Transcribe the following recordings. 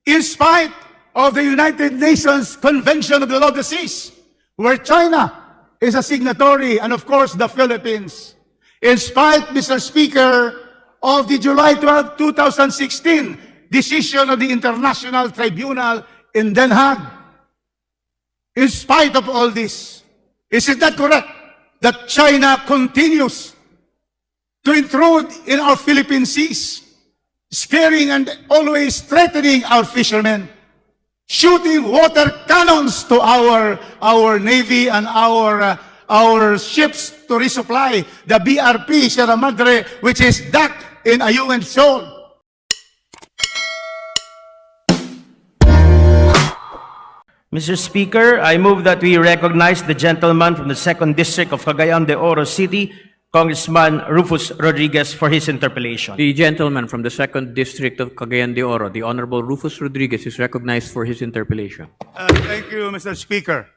in spite of the United Nations Convention of the Law of the Seas, where China is a signatory, and of course the Philippines, in spite, Mr. Speaker, of the July 12, 2016 decision of the International Tribunal in Den Haag. In spite of all this, is it not correct that China continues to intrude in our Philippine seas, scaring and always threatening our fishermen, shooting water cannons to our Navy and our ships to resupply the BRP Sierra Madre, which is docked in Ayungin Shoal? Mr. Speaker, I move that we recognize the gentleman from the 2nd District of Cagayan de Oro City, Congressman Rufus Rodriguez, for his interpellation. The gentleman from the 2nd District of Cagayan de Oro, the Honorable Rufus Rodriguez, is recognized for his interpellation. Thank you, Mr. Speaker.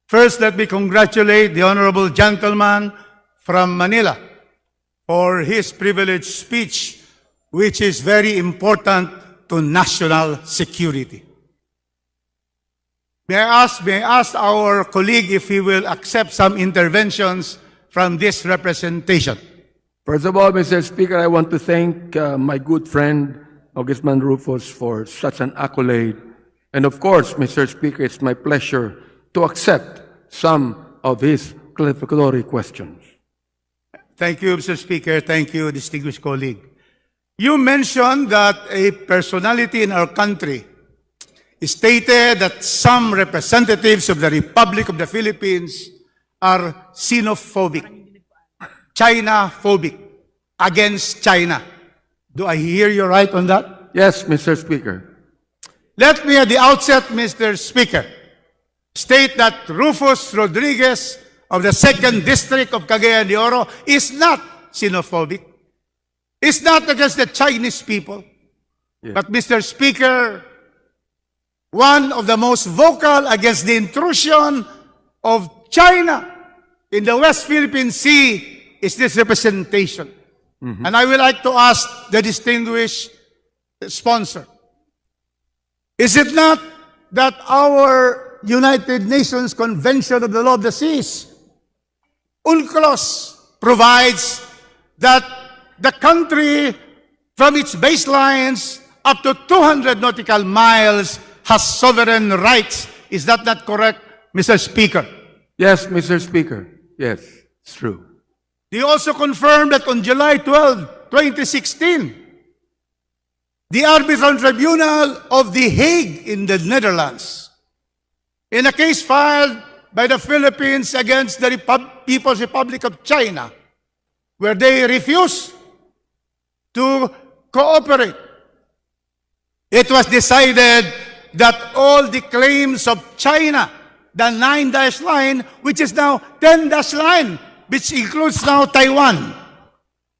First, let me congratulate the honorable gentleman from Manila for his privileged speech, which is very important to national security. May I ask our colleague if he will accept some interventions from this representation? First of all, Mr. Speaker, I want to thank my good friend, Congressman Rufus, for such an accolade. And of course, Mr. Speaker, it's my pleasure to accept some of his clarificatory questions. Thank you, Mr. Speaker. Thank you, distinguished colleague. You mentioned that a personality in our country stated that some representatives of the Republic of the Philippines are xenophobic, China-phobic, against China. Do I hear you right on that? Yes, Mr. Speaker. Let me at the outset, Mr. Speaker, state that Rufus Rodriguez of the 2nd District of Cagayan de Oro is not xenophobic. It's not against the Chinese people. Yes. But, Mr. Speaker, one of the most vocal against the intrusion of China in the West Philippine Sea is this representation. And I would like to ask the distinguished sponsor, is it not that our United Nations Convention of the Law of the Seas, UNCLOS, provides that the country from its baselines up to 200 nautical miles has sovereign rights? Is that not correct, Mr. Speaker? Yes, Mr. Speaker. Yes, it's true. Do you also confirm that on July 12, 2016, the Arbitral Tribunal of The Hague in the Netherlands, in a case filed by the Philippines against the People's Republic of China, where they refused to cooperate, it was decided that all the claims of China, the 9-dash line, which is now 10-dash line, which includes now Taiwan.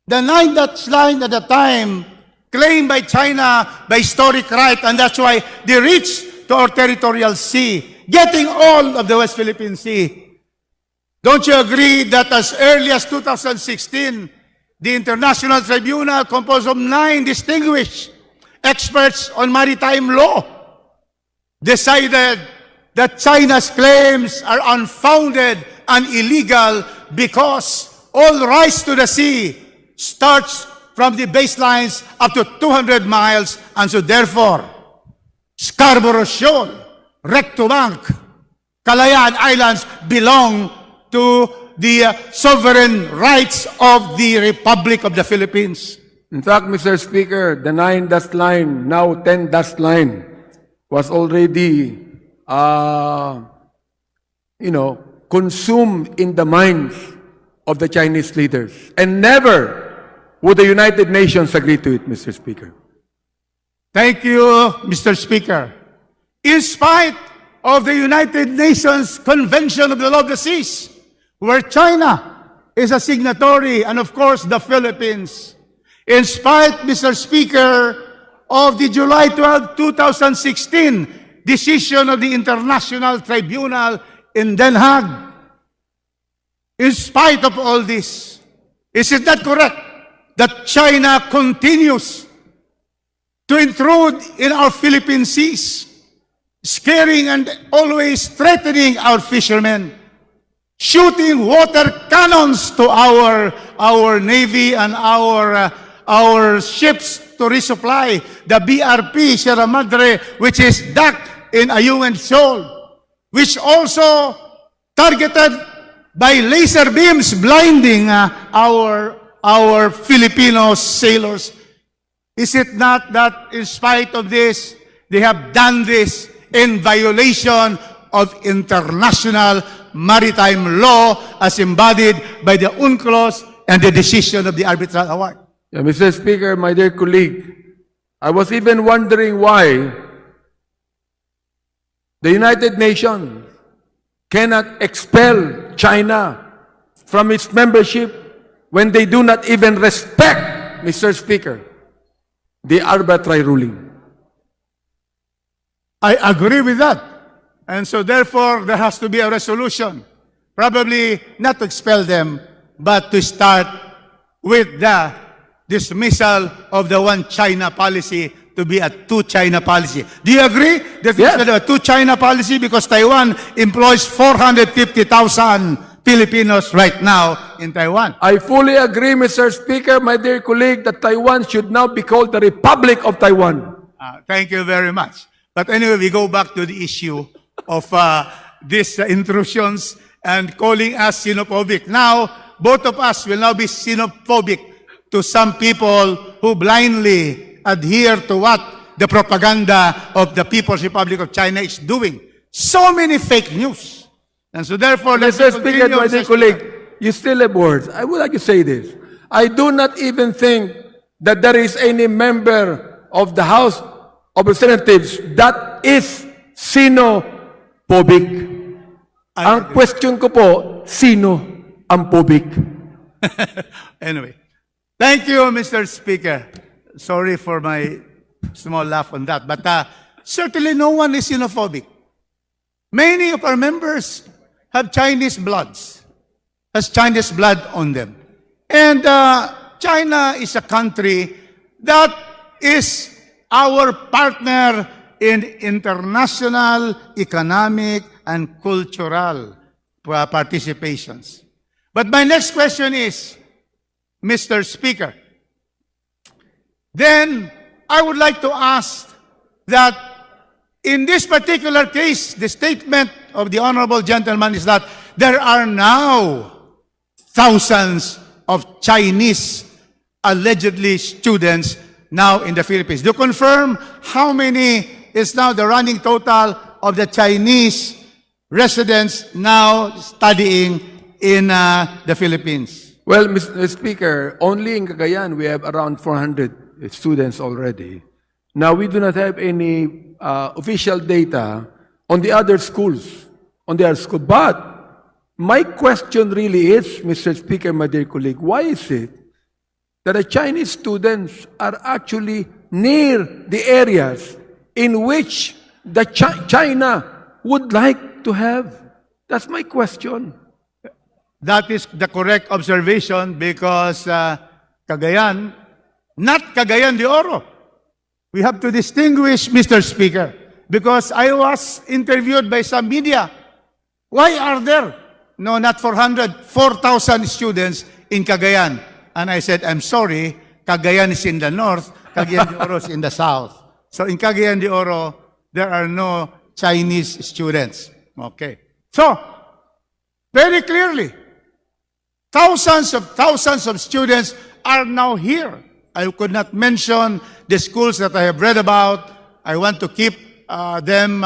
The 9-dash line at the time claimed by China by historic right, and that's why they reached to our territorial sea, getting all of the West Philippine Sea. Don't you agree that as early as 2016, the International Tribunal, composed of 9 distinguished experts on maritime law, decided that China's claims are unfounded and illegal because all rights to the sea starts from the baselines up to 200 miles, and so therefore, Scarborough Shoal, Recto Bank, Kalayaan Islands belong to the sovereign rights of the Republic of the Philippines. In fact, Mr. Speaker, the 9-dash line, now 10-dash line, was already, consumed in the minds of the Chinese leaders. And never would the United Nations agree to it, Mr. Speaker. Thank you, Mr. Speaker. In spite of the United Nations Convention of the Law of the Seas, where China is a signatory, and of course the Philippines, in spite, Mr. Speaker, of the July 12, 2016 decision of the International Tribunal in Den Haag, in spite of all this, is it not correct that China continues to intrude in our Philippine seas, scaring and always threatening our fishermen, shooting water cannons to our navy and our ships to resupply the BRP Sierra Madre, which is docked in Ayungin Shoal, which also targeted by laser beams blinding our Filipino sailors. Is it not that in spite of this, they have done this in violation of international maritime law as embodied by the UNCLOS and the decision of the Arbitral Award? Yeah, Mr. Speaker, my dear colleague, I was even wondering why the United Nations cannot expel China from its membership when they do not even respect, Mr. Speaker, the arbitrary ruling. I agree with that. And so therefore, there has to be a resolution. Probably not to expel them, but to start with the dismissal of the one China policy to be a two China policy. Do you agree that we should have a two China policy because Taiwan employs 450,000 Filipinos right now in Taiwan? I fully agree, Mr. Speaker, my dear colleague, that Taiwan should now be called the Republic of Taiwan. Thank you very much. But anyway, we go back to the issue of these intrusions and calling us xenophobic. Now, both of us will now be xenophobic to some people who blindly adhere to what the propaganda of the People's Republic of China is doing. So many fake news. And so therefore, let's Mr. Speaker, continue, my Mr. dear Speaker. colleague, you still have words. I would like to say this. I do not even think that there is any member of the House of Representatives that is xenophobic. Ang question ko po, sino ang phobic? Anyway, thank you, Mr. Speaker. Sorry for my small laugh on that. But certainly no one is xenophobic. Many of our members have Chinese bloods, has Chinese blood on them. And China is a country that is our partner in international, economic, and cultural participations. But my next question is, Mr. Speaker, then I would like to ask that in this particular case, the statement of the honorable gentleman is that there are now thousands of Chinese allegedly students now in the Philippines. Do you confirm how many is now the running total of the Chinese residents now studying in the Philippines? Well, Mr. Speaker, only in Cagayan we have around 400 students already. Now, we do not have any official data on the other schools, But my question really is, Mr. Speaker, my dear colleague, why is it that the Chinese students are actually near the areas in which the China would like to have? That's my question. That is the correct observation because Cagayan, not Cagayan de Oro. We have to distinguish, Mr. Speaker, because I was interviewed by some media. Why are there, no, not 400, 4,000 students in Cagayan? And I said, I'm sorry, Cagayan is in the north, Cagayan de Oro is in the south. So in Cagayan de Oro, there are no Chinese students. Okay. So, very clearly, thousands of students are now here. I could not mention the schools that I have read about. I want to keep them,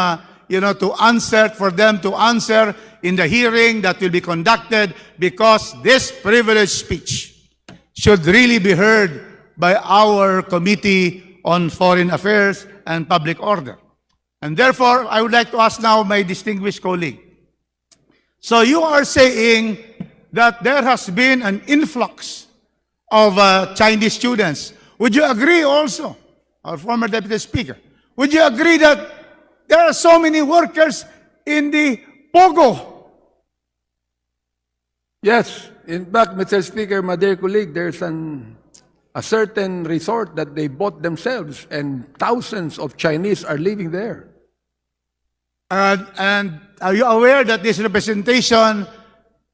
to answer, for them to answer in the hearing that will be conducted because this privileged speech should really be heard by our Committee on Foreign Affairs and Public Order. And therefore, I would like to ask now my distinguished colleague. So you are saying that there has been an influx of Chinese students. Would you agree also, our former Deputy Speaker, would you agree that there are so many workers in the Pogo? Yes. In fact, Mr. Speaker, my dear colleague, there's an a certain resort that they bought themselves, and thousands of Chinese are living there. And are you aware that this representation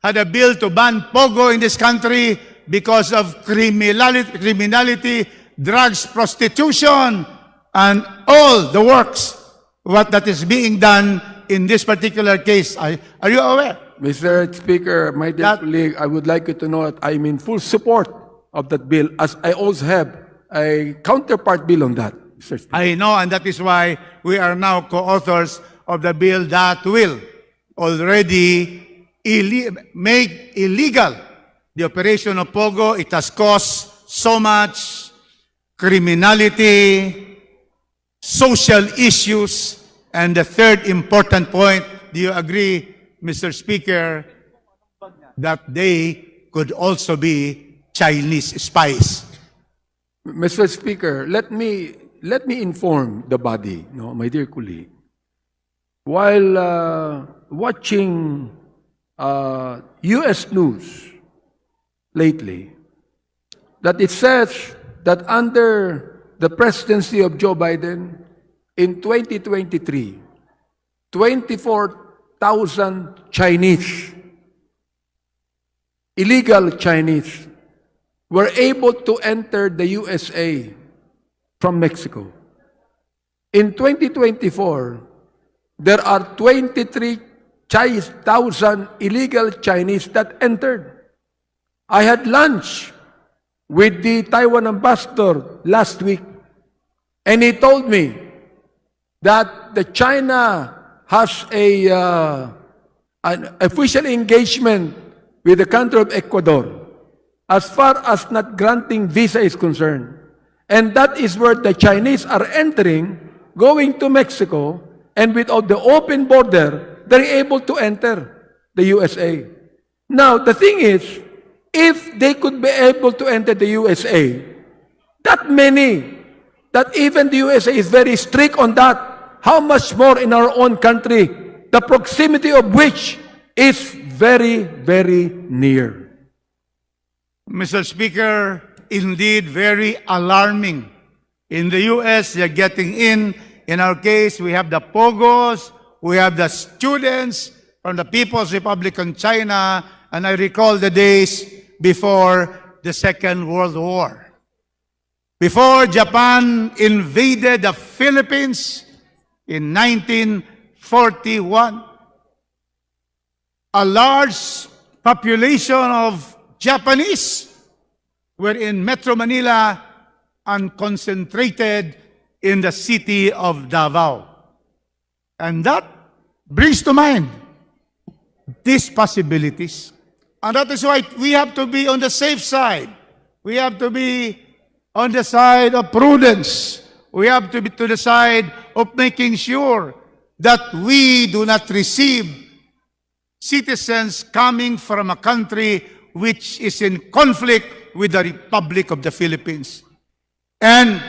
had a bill to ban Pogo in this country because of criminality, drugs, prostitution, and all the works what that is being done in this particular case? Are you aware? Mr. Speaker, my dear colleague, I would like you to know that I'm in full support of that bill, as I also have a counterpart bill on that, Mr. Speaker. I know, and that is why we are now co-authors of the bill that will already make illegal the operation of Pogo. It has caused so much criminality, social issues, and the third important point, do you agree, Mr. Speaker, that they could also be Chinese spies? Mr. Speaker, let me inform the body, no, my dear colleague. While watching U.S. news lately, that it says that under the presidency of Joe Biden, in 2023, 24,000 Chinese, illegal Chinese, were able to enter the USA from Mexico. In 2024, there are 23,000 illegal Chinese that entered. I had lunch with the Taiwan ambassador last week, and he told me that the China has an official engagement with the country of Ecuador as far as not granting visa is concerned. And that is where the Chinese are entering, going to Mexico, and without the open border, they're able to enter the USA. Now, the thing is, if they could be able to enter the USA, that many, that even the USA is very strict on that, how much more in our own country, the proximity of which is very, very near. Mr. Speaker, indeed very alarming. In the U.S., they're getting in. In our case, we have the Pogos, we have the students from the People's Republic of China, and I recall the days before the Second World War. Before Japan invaded the Philippines in 1941, a large population of Japanese were in Metro Manila and concentrated in the city of Davao. And that brings to mind these possibilities. And that is why we have to be on the safe side. We have to be on the side of prudence. We have to be to the side of making sure that we do not receive citizens coming from a country which is in conflict with the Republic of the Philippines. And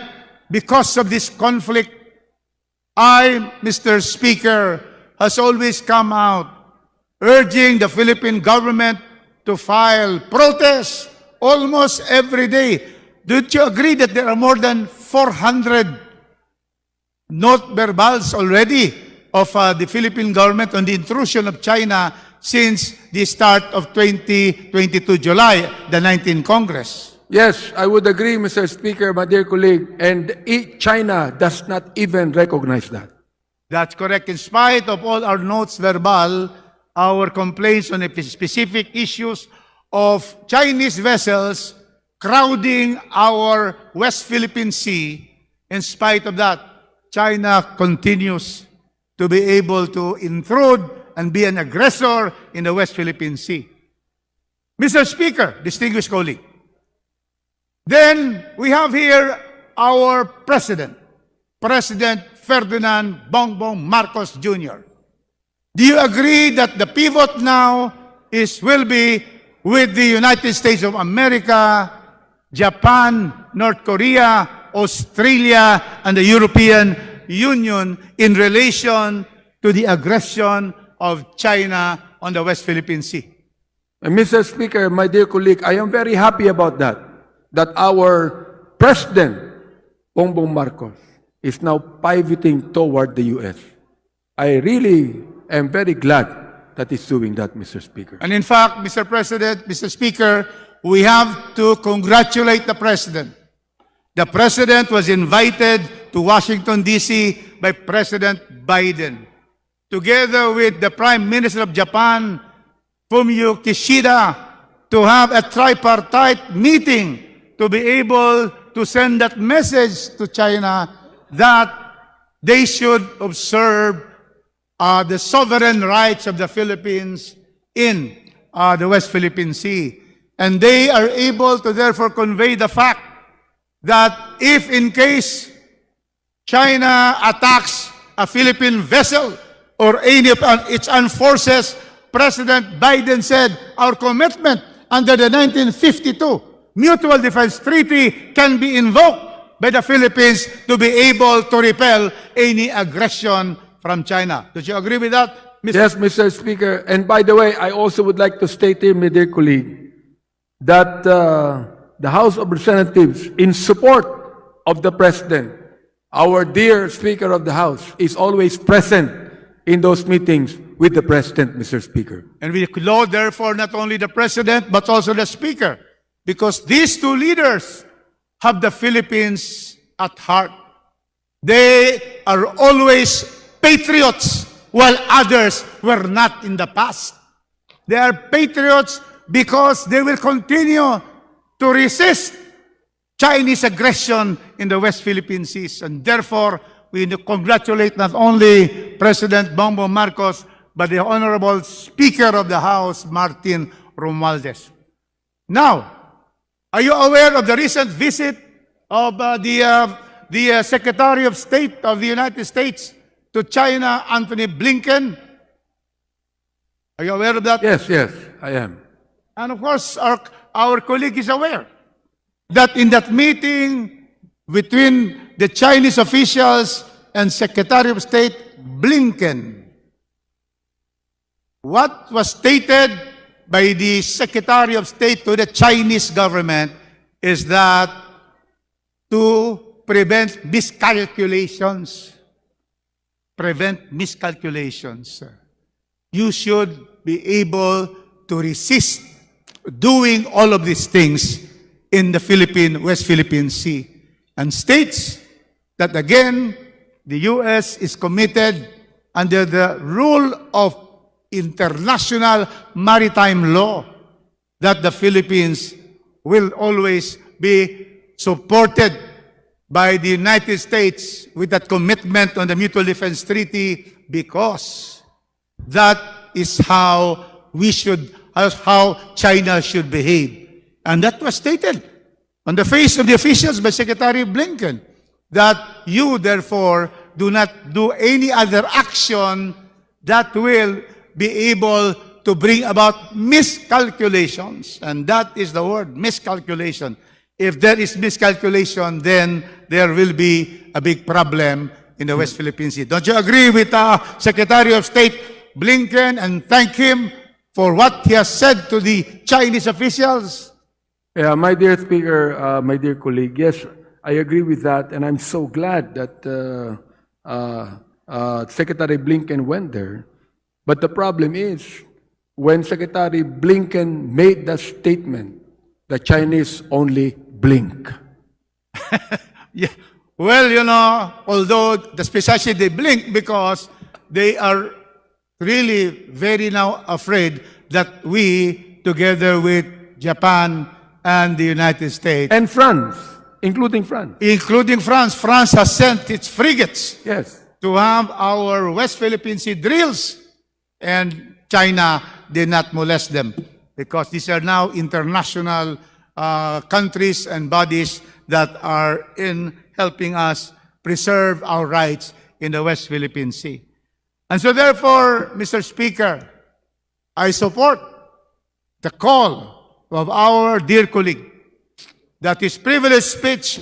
because of this conflict, I, Mr. Speaker, has always come out urging the Philippine government to file protests almost every day. Don't you agree that there are more than 400 note verbals already of the Philippine government on the intrusion of China since the start of 2022 July, the 19th Congress? Yes, I would agree, Mr. Speaker, my dear colleague, and China does not even recognize that. That's correct. In spite of all our notes verbal, our complaints on specific issues of Chinese vessels crowding our West Philippine Sea, in spite of that, China continues to be able to intrude and be an aggressor in the West Philippine Sea. Mr. Speaker, distinguished colleague, then we have here our President, President Ferdinand Bongbong Marcos Jr. Do you agree that the pivot now will be with the United States of America, Japan, North Korea, Australia, and the European Union in relation to the aggression of China on the West Philippine Sea? And Mr. Speaker, my dear colleague, I am very happy about that. that our President, Bongbong Marcos, is now pivoting toward the U.S. I really am very glad that he's doing that, Mr. Speaker. And in fact, Mr. President, Mr. Speaker, we have to congratulate the President. The President was invited to Washington, D.C. by President Biden, together with the Prime Minister of Japan, Fumio Kishida, to have a tripartite meeting to be able to send that message to China that they should observe the sovereign rights of the Philippines in the West Philippine Sea. And they are able to therefore convey the fact that if in case China attacks a Philippine vessel or any of its armed forces, President Biden said, our commitment under the 1952 Mutual Defense Treaty can be invoked by the Philippines to be able to repel any aggression from China. Do you agree with that, Mr. Yes, Mr. Speaker. And by the way, I also would like to state here, my dear colleague, that the House of Representatives, in support of the President, our dear Speaker of the House, is always present in those meetings with the President, Mr. Speaker. And we laud, therefore, not only the President, but also the Speaker, because these two leaders have the Philippines at heart. They are always patriots, while others were not in the past. They are patriots because they will continue to resist Chinese aggression in the West Philippine Seas. And therefore, we congratulate not only President Bongbong Marcos, but the Honorable Speaker of the House, Martin Romualdez. Now, are you aware of the recent visit of the Secretary of State of the United States to China, Anthony Blinken? Are you aware of that? Yes, yes, I am. And of course, our colleague is aware that in that meeting between the Chinese officials and Secretary of State Blinken, what was stated by the Secretary of State to the Chinese government is that to prevent miscalculations, you should be able to resist doing all of these things in the West Philippine Sea, and states that again, the U.S. is committed under the rule of international maritime law that the Philippines will always be supported by the United States with that commitment on the Mutual Defense Treaty, because that is how how China should behave. And that was stated on the face of the officials by Secretary Blinken, that you therefore do not do any other action that will be able to bring about miscalculations. And that is the word, miscalculation. If there is miscalculation, then there will be a big problem in the West Philippine Sea. Don't you agree with Secretary of State Blinken and thank him for what he has said to the Chinese officials? Yeah, my dear Speaker, my dear colleague, yes, I agree with that, and I'm so glad that Secretary Blinken went there. But the problem is, when Secretary Blinken made that statement, the Chinese only blink. Yeah. Well, you know, although especially they blink because they are really very now afraid that we, together with Japan and the United States, And France, including France. France has sent its frigates Yes. to have our West Philippine Sea drills, and China did not molest them because these are now international countries and bodies that are in helping us preserve our rights in the West Philippine Sea. And so therefore, Mr. Speaker, I support the call of our dear colleague that his privileged speech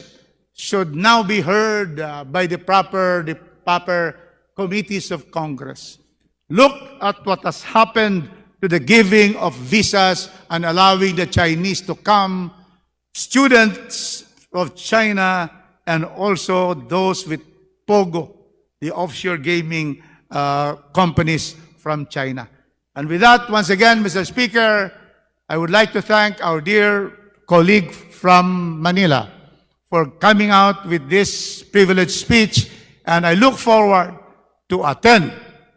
should now be heard by the proper committees of Congress. Look at what has happened to the giving of visas and allowing the Chinese to come students of China and also those with Pogo, the offshore gaming companies from China. And with that, once again, Mr. Speaker, I would like to thank our dear colleague from Manila for coming out with this privileged speech, and I look forward to attend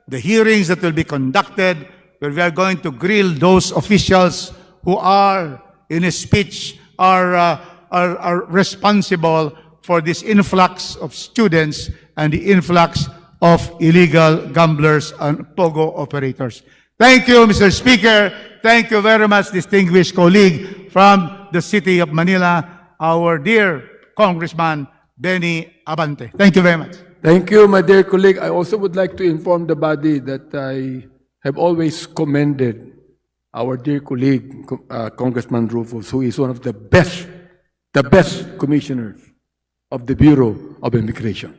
the hearings that will be conducted, where we are going to grill those officials who are, in a speech, are responsible for this influx of students and the influx of illegal gamblers and Pogo operators. Thank you, Mr. Speaker. Thank you very much, distinguished colleague from the city of Manila, our dear Congressman Benny Abante. Thank you very much. Thank you, my dear colleague. I also would like to inform the body that I have always commended our dear colleague, Congressman Rufus, who is one of the best commissioners of the Bureau of Immigration.